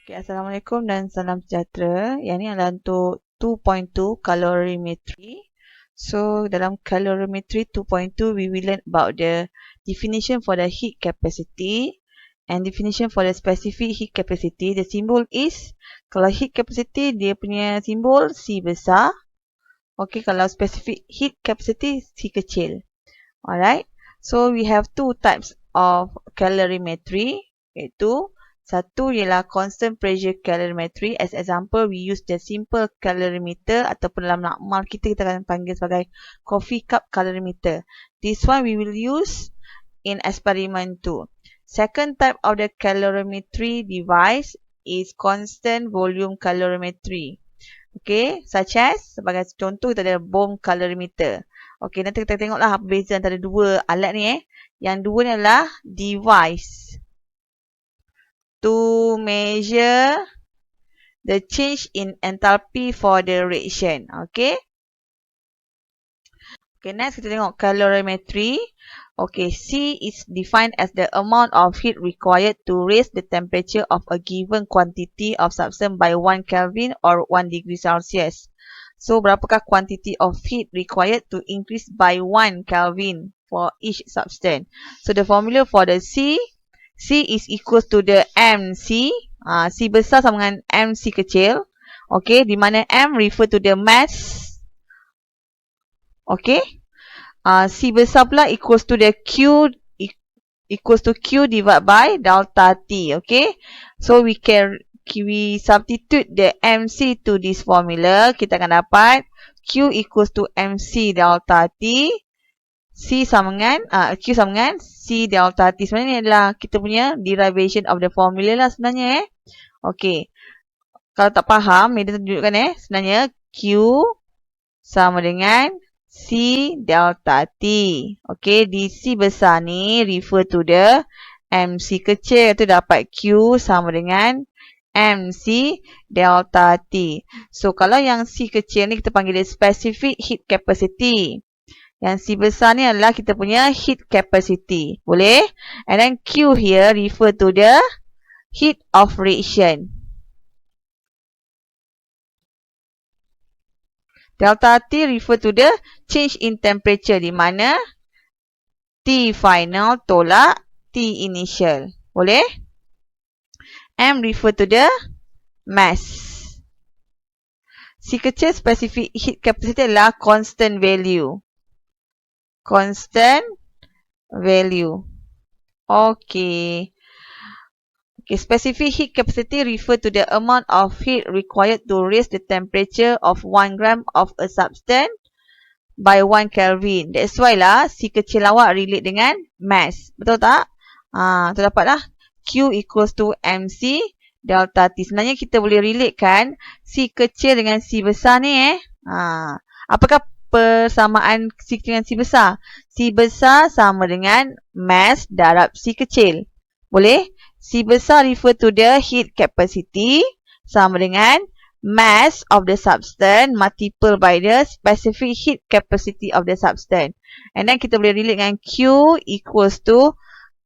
Okay, Assalamualaikum dan salam sejahtera. Yang ni adalah untuk 2.2 calorimetry. So, dalam calorimetry 2.2, we will learn about the definition for the heat capacity and definition for the specific heat capacity. The symbol is, kalau heat capacity, dia punya simbol C besar. Okay, kalau specific heat capacity, C kecil. Alright, so we have two types of calorimetry, iaitu satu ialah constant pressure calorimetry. As example, we use the simple calorimeter ataupun dalam nakmal kita akan panggil sebagai coffee cup calorimeter. This one we will use in experiment 2. Second type of the calorimetry device is constant volume calorimetry. Okay, such as, sebagai contoh kita ada bomb calorimeter. Okay, nanti kita tengoklah apa beza antara dua alat ni. Yang dua ni adalah device to measure the change in enthalpy for the reaction. Okay. Okay, next kita tengok calorimetry. Okay, C is defined as the amount of heat required to raise the temperature of a given quantity of substance by 1 Kelvin or 1 degree Celsius. So, berapakah quantity of heat required to increase by 1 Kelvin for each substance? So, the formula for the C is equal to the MC. C besar sama dengan MC kecil. Okay, di mana M refer to the mass. Okay. C besar pula equals to the Q equals to Q divided by delta T. Okay. So, we substitute the MC to this formula. Kita akan dapat Q equals to MC delta T. C sama dengan Q sama dengan C delta T. Sebenarnya ni adalah kita punya derivation of the formula lah sebenarnya. Okay. Kalau tak faham, ni dia tunjukkan sebenarnya Q sama dengan C delta T. Okay, di C besar ni refer to the MC kecil, iaitu dapat Q sama dengan MC delta T. So, kalau yang C kecil ni kita panggil dia specific heat capacity. Yang C besar ni adalah kita punya heat capacity. Boleh? And then Q here refer to the heat of reaction. Delta T refer to the change in temperature, di mana T final tolak T initial. Boleh? M refer to the mass. C kecil specific heat capacity adalah constant value. Constant value. Okay. Okay, specific heat capacity refer to the amount of heat required to raise the temperature of 1 gram of a substance by 1 Kelvin. That's why lah C kecil awak relate dengan mass. Betul tak? Tu dapatlah Q equals to MC delta T. Sebenarnya kita boleh relate kan C kecil dengan C besar ni apakah persamaan C dengan C besar? C besar sama dengan mass darab C kecil. Boleh? C besar refer to the heat capacity sama dengan mass of the substance multiple by the specific heat capacity of the substance. And then kita boleh relate dengan Q equals to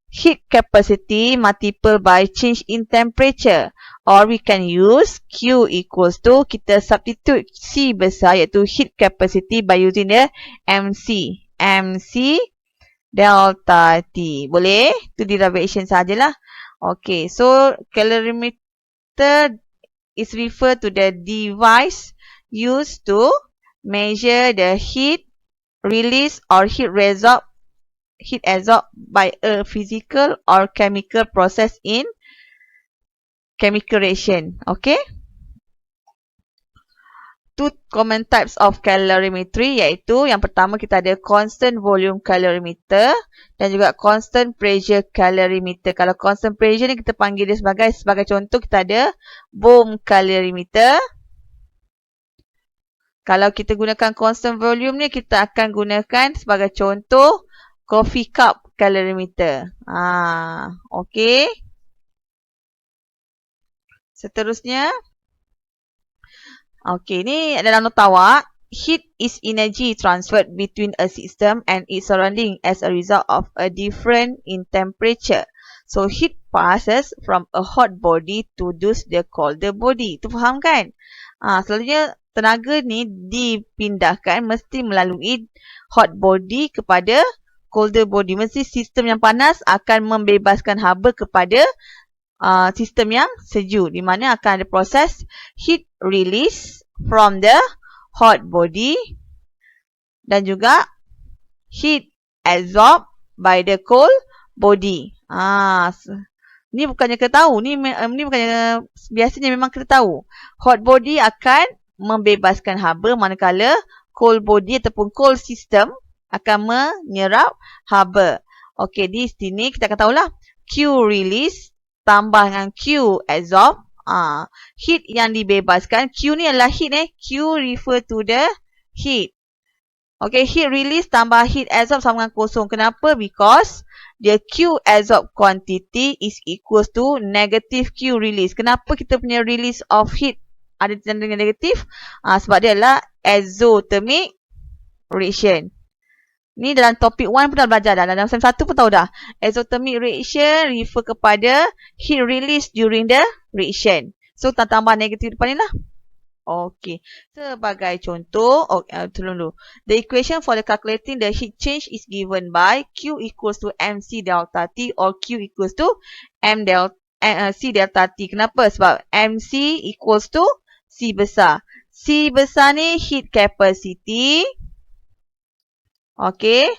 heat capacity multiple by change in temperature. Or we can use Q equals to, kita substitute C besar iaitu heat capacity by using the MC. MC delta T. Boleh? Itu derivation sahajalah. Okay, so calorimeter is referred to the device used to measure the heat release or heat absorbed by a physical or chemical process in chemical reaction. Okay. Two common types of calorimetry, iaitu yang pertama kita ada constant volume calorimeter dan juga constant pressure calorimeter. Kalau constant pressure ni kita panggil dia sebagai contoh kita ada bomb calorimeter. Kalau kita gunakan constant volume ni kita akan gunakan sebagai contoh coffee cup calorimeter. Okay. Seterusnya, okay, ni dalam nota awak. Heat is energy transferred between a system and its surrounding as a result of a difference in temperature. So, heat passes from a hot body to the colder body. Tu faham kan? Selalunya tenaga ni dipindahkan mesti melalui hot body kepada colder body. Mesti sistem yang panas akan membebaskan haba kepada sistem yang sejuk, di mana akan ada proses heat release from the hot body dan juga heat absorbed by the cold body. Ni bukannya kita tahu, ni bukannya biasanya memang kita tahu. Hot body akan membebaskan haba, manakala cold body ataupun cold system akan menyerap haba. Okey, di sini kita akan tahulah Q release tambah dengan Q absorb. Heat yang dibebaskan, Q ni adalah heat Q refer to the heat. Okay, heat release tambah heat absorb sama dengan kosong. Kenapa? Because the Q absorb quantity is equals to negative Q release. Kenapa kita punya release of heat ada tanda dengan negatif? Sebab dia adalah exothermic reaction. Ni dalam topik 1 pun dah belajar dah. Dalam sem 1 pun tahu dah. Exothermic reaction refer kepada heat release during the reaction. So, tambah negatif depan ni lah. Okey. Sebagai contoh, tolong dulu. The equation for the calculating the heat change is given by Q equals to MC delta T or Q equals to C delta T. Kenapa? Sebab MC equals to C besar. C besar ni heat capacity. Okey.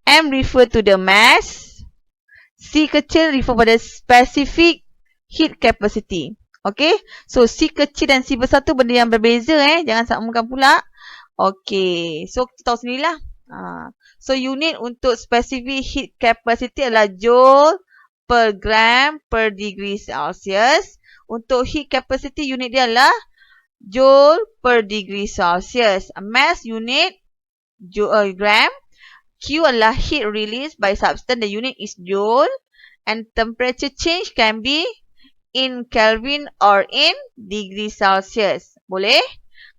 M refer to the mass. C kecil refer pada specific heat capacity. Okay, so C kecil dan C besar tu benda yang berbeza jangan samakan pula. Okay, so kita tahu sendirilah. So unit untuk specific heat capacity adalah joule per gram per degree Celsius. Untuk heat capacity unit dia adalah joule per degree Celsius. Mass unit gram. Q adalah heat release by substance, the unit is joule, and temperature change can be in Kelvin or in degree Celsius. Boleh?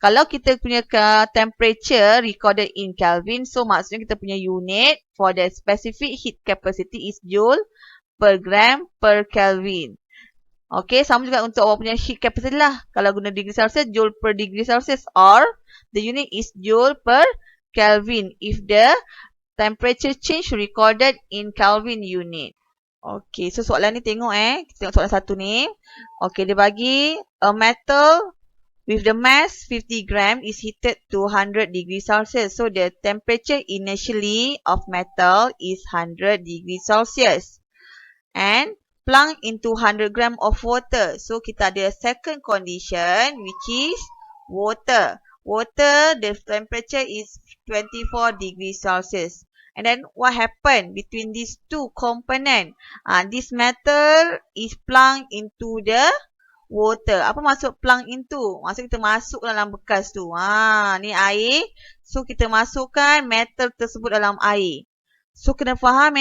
Kalau kita punya temperature recorded in Kelvin, so maksudnya kita punya unit for the specific heat capacity is joule per gram per Kelvin. Okay, sama juga untuk awak punya heat capacity lah. Kalau guna degree Celsius, joule per degree Celsius, or the unit is joule per Kelvin if the temperature change recorded in Kelvin unit. Okay, so soalan ni tengok kita tengok soalan satu ni. Okay, dia bagi a metal with the mass 50 gram is heated to 100 degrees Celsius. So the temperature initially of metal is 100 degrees Celsius. And plunk into 100 gram of water. So kita ada second condition which is water. Water, the temperature is 24 degrees Celsius. And then what happened between these two components? This metal is plunked into the water. Apa maksud plunk into? Maksud kita masuk dalam bekas tu. Ni air. So kita masukkan metal tersebut dalam air. So kena faham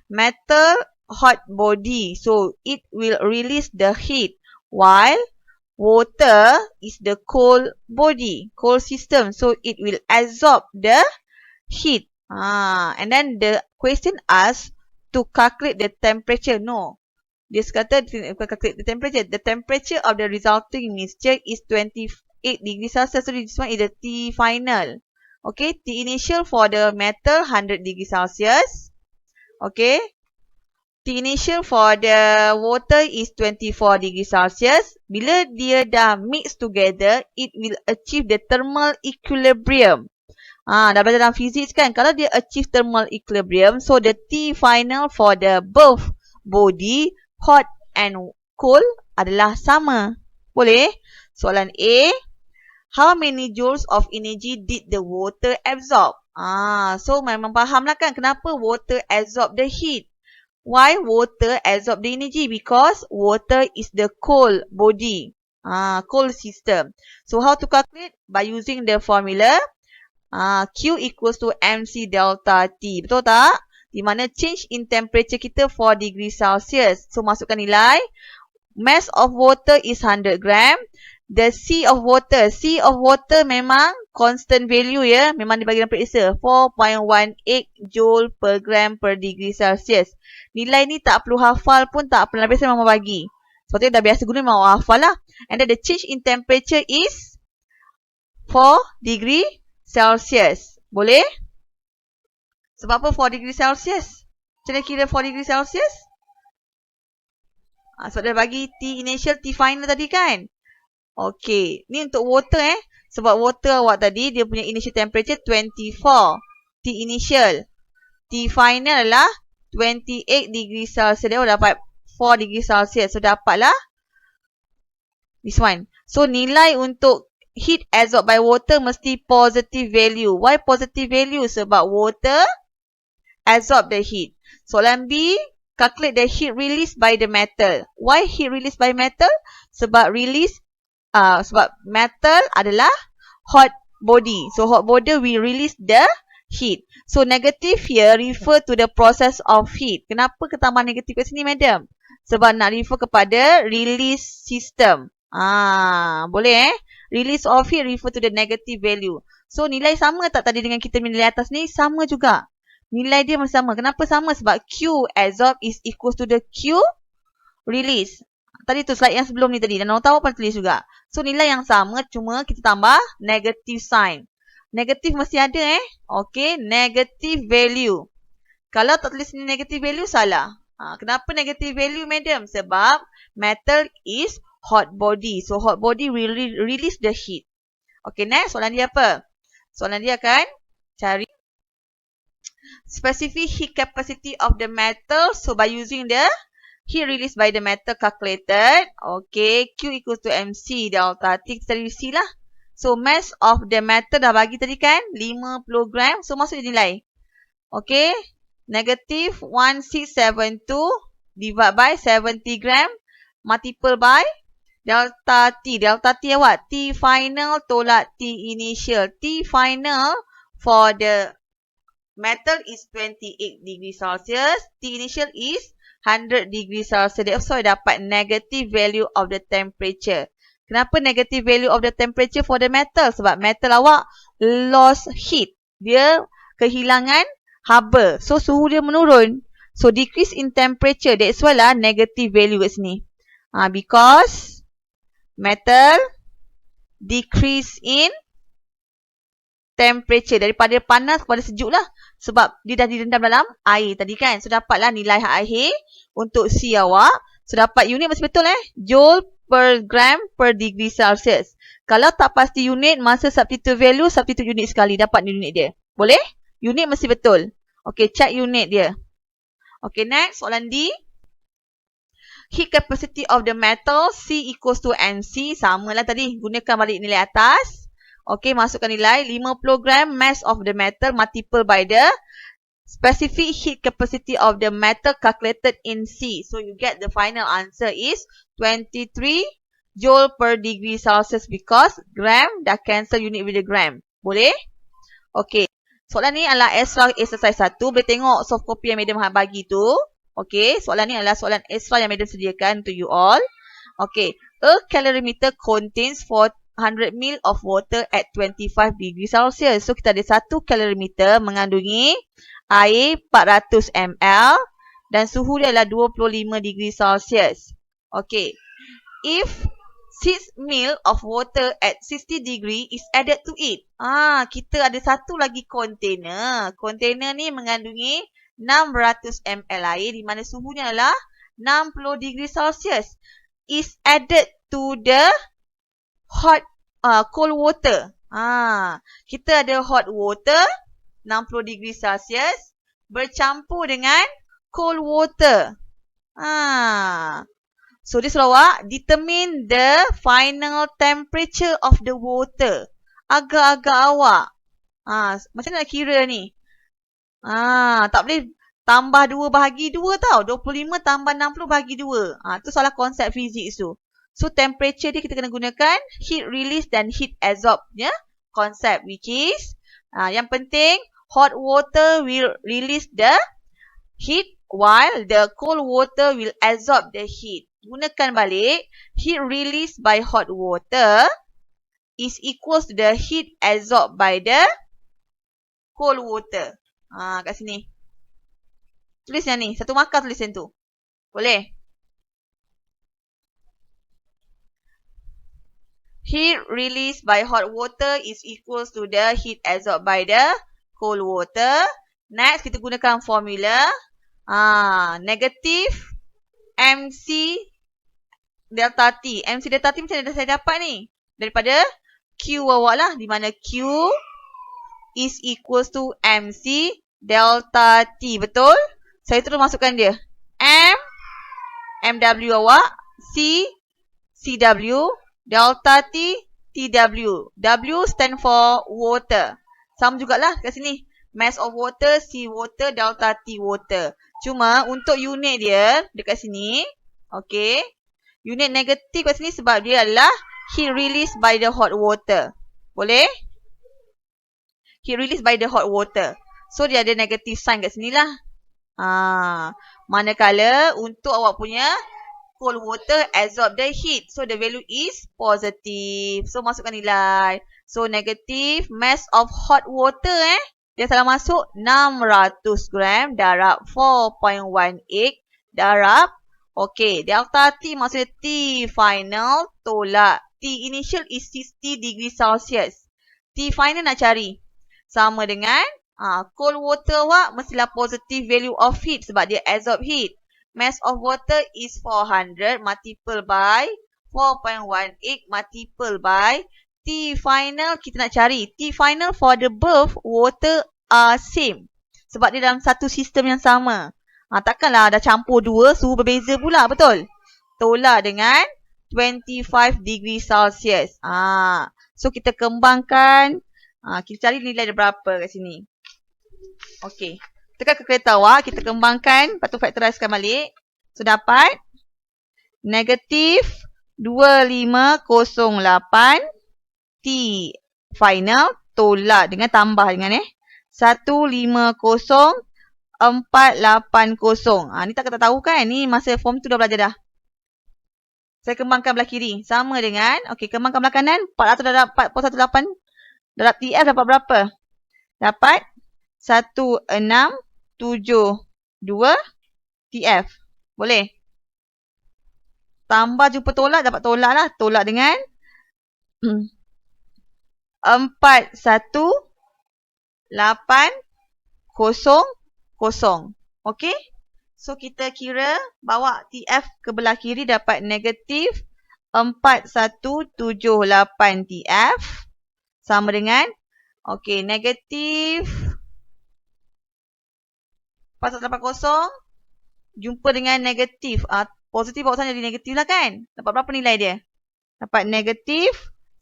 metal hot body. So it will release the heat. While water is the cold body, cold system. So it will absorb the heat. And then the question asks to calculate the temperature. No. Dia kata calculate the temperature. The temperature of the resulting mixture is 28 degrees Celsius. So this one is the T final. Okay. T initial for the metal 100 degrees Celsius. Okay. T initial for the water is 24 degrees Celsius. Bila dia dah mix together, it will achieve the thermal equilibrium. Dah belajar dalam physics kan. Kalau dia achieve thermal equilibrium, so the T final for the both body, hot and cold adalah sama. Boleh? Soalan A. How many joules of energy did the water absorb? So memang faham lah kan kenapa water absorb the heat. Why water absorb the energy? Because water is the cold body. Cold system. So how to calculate? By using the formula. Q equals to MC delta T. Betul tak? Di mana change in temperature kita 4 degree Celsius. So, masukkan nilai. Mass of water is 100 gram. The C of water memang constant value ya. Memang dia bagi dalam periksa. 4.18 joule per gram per degree Celsius. Nilai ni tak perlu hafal pun tak pernah, biasa memang bagi. Sebab tu dah biasa guna memang hafal lah. And then the change in temperature is 4 degree Celsius. Boleh? Sebab apa 4 degree Celsius? Macam mana kira 4 degree Celsius? Sebab dia bagi T initial, T final tadi kan? Okey. Ni untuk water Sebab water awak tadi, dia punya initial temperature 24. T initial. T final adalah 28 degree Celsius. Dia dapat 4 degree Celsius. So, dapatlah this one. So, nilai untuk heat absorbed by water mesti positive value. Why positive value? Sebab water absorb the heat. Soalan B, calculate the heat released by the metal. Why heat released by metal? Sebab sebab metal adalah hot body. So, hot body will release the heat. So, negative here refer to the process of heat. Kenapa ketambah negatif kat sini, madam? Sebab nak refer kepada release system. Boleh Release of heat refer to the negative value. So, nilai sama tak tadi dengan kita nilai atas ni? Sama juga. Nilai dia masih sama. Kenapa sama? Sebab Q absorb is equals to the Q release. Tadi tu slide yang sebelum ni tadi. Dan orang tahu apa tulis juga. So, nilai yang sama. Cuma kita tambah negative sign. Negatif mesti ada Okay. Negative value. Kalau tak tulis ni negative value, salah. Kenapa negative value, madam? Sebab metal is hot body. So, hot body will release the heat. Okay, next. Soalan dia apa? Soalan dia akan cari specific heat capacity of the metal. So, by using the heat released by the metal calculated. Okay, Q equals to MC delta T. Kita cari C lah. So, mass of the metal dah bagi tadi kan? 50 gram. So, masuk nilai. Okay. Negative 1672 divided by 70 gram. Multiple by delta T. Delta T awak. T final tolak T initial. T final for the metal is 28 degree Celsius. T initial is 100 degree Celsius. That's why dapat negative value of the temperature. Kenapa negative value of the temperature for the metal? Sebab metal awak lost heat. Dia kehilangan haba. So, suhu dia menurun. So, decrease in temperature. That's why lah negative value kat sini. Because metal decrease in temperature. Daripada panas kepada sejuk lah. Sebab dia dah direndam dalam air tadi kan. So, dapatlah nilai akhir untuk C awak. So, dapat unit masih betul Joule per gram per degree Celsius. Kalau tak pasti unit, masa substitute value, substitute unit sekali. Dapat unit dia. Boleh? Unit mesti betul. Okay, check unit dia. Okay, next. Soalan D. Heat capacity of the metal, C equals to MC. Sama lah tadi. Gunakan balik nilai atas. Okay, masukkan nilai 50 gram mass of the metal multiple by the specific heat capacity of the metal calculated in C. So, you get the final answer is 23 joule per degree Celsius because gram dah cancel unit with the gram. Boleh? Okay. Soalan ni adalah extra exercise 1. Boleh tengok soft copy yang madam bagi tu. Okay. Soalan ni adalah soalan extra yang madam sediakan to you all. Okay. A calorimeter contains 400 ml of water at 25 degree Celsius. So, kita ada satu calorimeter mengandungi air 400 ml dan suhu dia adalah 25 degree Celsius. Okay. If 6 ml of water at 60 degree is added to it. Kita ada satu lagi container. Container ni mengandungi 600 ml air di mana suhunya adalah 60 degree Celsius. Is added to the cold water. Kita ada hot water 60 degree Celsius bercampur dengan cold water. So, dia suruh awak determine the final temperature of the water. Agak-agak awak. Macam mana nak kira ni? Tak boleh tambah 2 bahagi 2 tau. 25 tambah 60 bahagi 2. Tu salah konsep fizik tu. So, temperature dia kita kena gunakan heat release dan heat absorb konsep which is yang penting hot water will release the heat while the cold water will absorb the heat. Gunakan balik heat release by hot water is equals to the heat absorbed by the cold water. Kat sini. Tulis yang ni. Satu markah tulis yang tu. Boleh? Heat released by hot water is equals to the heat absorbed by the cold water. Next, kita gunakan formula. Negative MC delta T. MC delta T macam mana saya dapat ni? Daripada Q awak lah. Di mana Q is equals to MC delta T. Betul? Saya terus masukkan dia. M, MW awak. C, CW. Delta T, TW. W stand for water. Sama jugalah kat sini. Mass of water, C water, delta T water. Cuma untuk unit dia dekat sini. Okay. Unit negatif kat sini sebab dia adalah heat released by the hot water. Boleh? Heat released by the hot water. So dia ada negative sign kat sini lah. Manakala untuk awak punya cold water absorb the heat. So the value is positive. So masukkan nilai. So negative mass of hot water dia salah masuk 600 gram darab 4.18 darab. Okay, delta T maksudnya T final tolak. T initial is 60 degree Celsius. T final nak cari. Sama dengan cold water awak mestilah positive value of heat sebab dia absorb heat. Mass of water is 400 multiple by 4.18 multiple by T final kita nak cari. T final for the both water are same. Sebab dia dalam satu sistem yang sama. Takkanlah dah campur dua, suhu berbeza pula, betul? Tolak dengan 25 degree Celsius. So kita kembangkan. Kita cari nilai dia berapa kat sini. Okey. Tekan ke kereta awak, kita kembangkan. Lepas tu factorizekan balik. So dapat negative 2508 T final tolak dengan tambah dengan 150 480. Ni tak tahu kan? Ni masa form tu dah belajar dah. Saya kembangkan belah kiri. Sama dengan, okey, kembangkan belah kanan. 400 darab 418 darab TF dapat berapa? Dapat 1672 TF. Boleh? Tambah jumpa tolak, dapat tolak lah. Tolak dengan 4180. Okey. So kita kira bawa TF ke belah kiri dapat negatif 4178 TF. Sama dengan, okey, negatif 4180 jumpa dengan negatif. Positif bawa sana jadi negatif lah kan. Dapat berapa nilai dia? Dapat negatif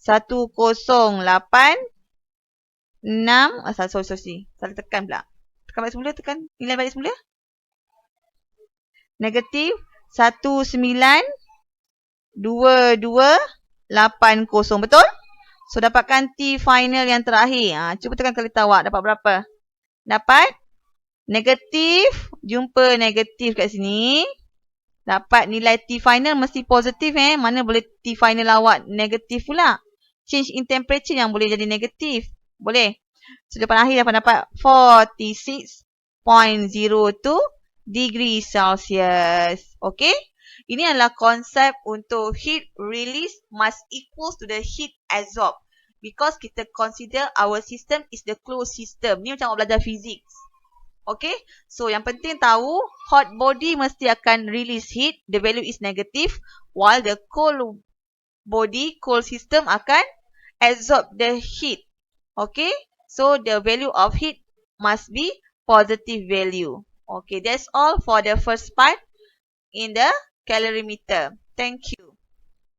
1086. Sorry. Salah tekan pula. Tekan balik semula, tekan nilai balik semula. Negatif 192280. Betul? So, dapatkan T final yang terakhir. Cuba tekan kereta awak. Dapat berapa? Dapat negatif. Jumpa negatif kat sini. Dapat nilai T final mesti positif. Mana boleh T final awak negatif pula. Change in temperature yang boleh jadi negatif. Boleh. So, depan akhir dapat 46.02 degree Celsius. Okay. Ini adalah konsep untuk heat release must equals to the heat absorb. Because kita consider our system is the closed system. Ni macam awak belajar physics. Okay. So, yang penting tahu hot body mesti akan release heat. The value is negative. While the cold body, cold system akan absorb the heat. Okay. So, the value of heat must be positive value. Okay. That's all for the first part in the calorimeter. Thank you.